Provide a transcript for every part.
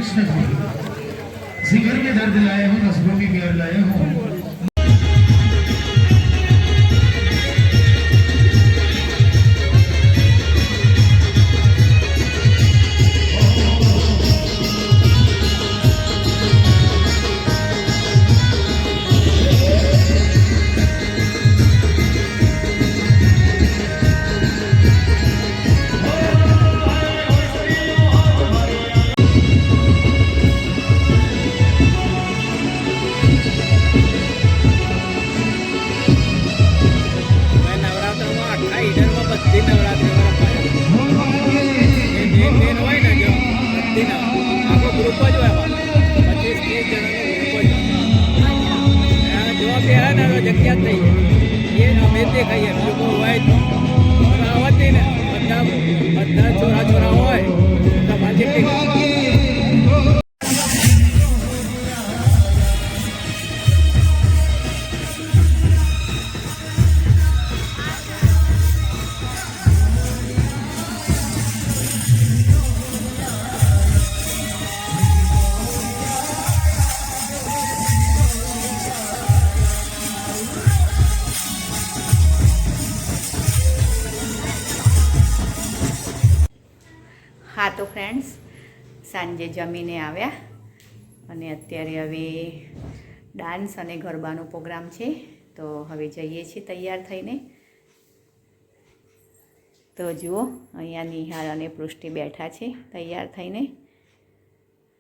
कृष्ण जी, जिगर में दर्द लाए हो, नस्लों की प्यार लाए हो। जग्या ये અમે તે કહીએ લોકો હોય તો આવતી ને બધા છોરા છોરા હોય તો માર્કેટિંગ हाँ तो फ्रेंड्स सांजे जमीने आव्या अने अत्यारे हवे डांस अने गरबानो प्रोग्राम छे तो हवे जईए छीए तैयार थईने। तो जुओ अहींया निहाल अने पृष्टि बैठा छे तैयार थईने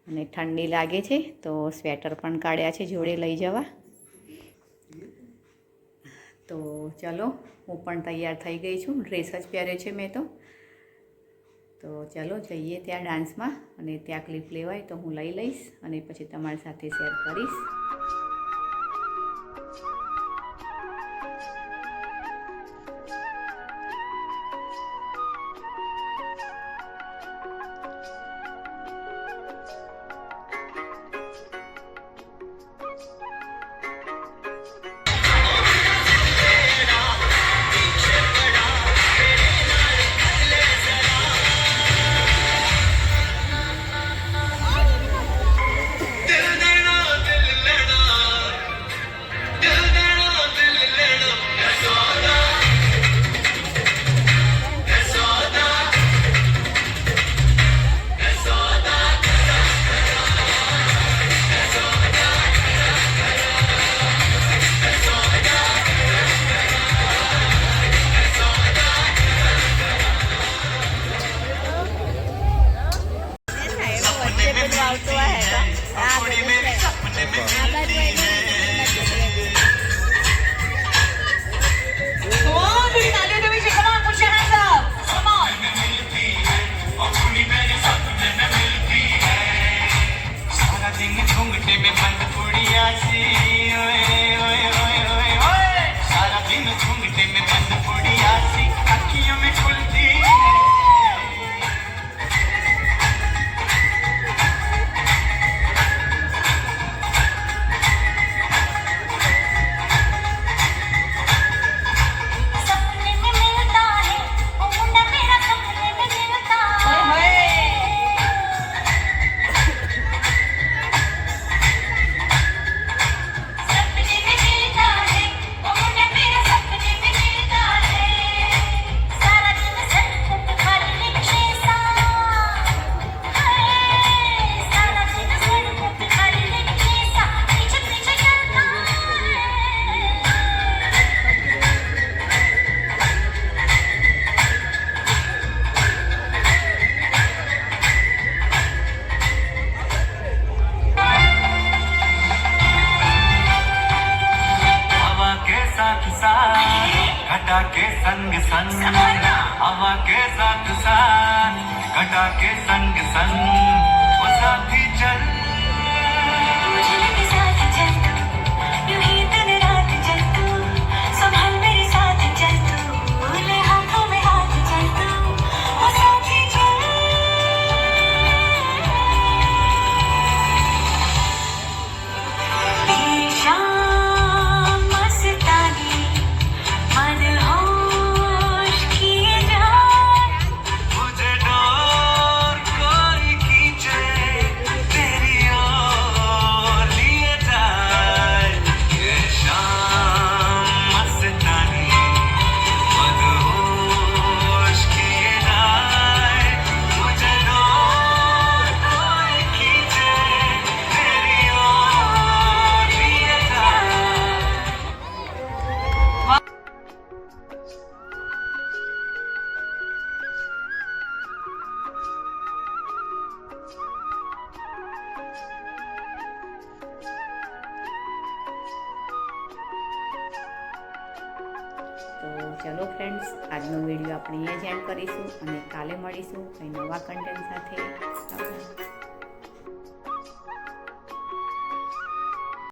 अने ठंडी लागे छे तो स्वेटर पण काढ्या छे जोड़े लई जवा। तो चलो हूँ पण तैयार थई गई छूँ, ड्रेस ज पहेर्यो छे मैं तो चलो जईए त्या डांस में अने त्या क्लिप लेवाय तो हूँ लई लईश अने पछी तमारी साथे शेर करीश। घटा के संग संग हवा के साथ साथ घटा के संग संग वो साथी चल मुझे भी साथ चल तू यूं ही दिन रात चल तू संभल मेरे साथ चल तू ले हाथों में हाथ चल तू वो साथी चल તો ચલો ફ્રેન્ડ્સ, આજનો વિડીયો આપણે અહીંયા જ એન્ડ કરીશું અને કાલે મળીશું કંઈ નવા કન્ટેન્ટ સાથે.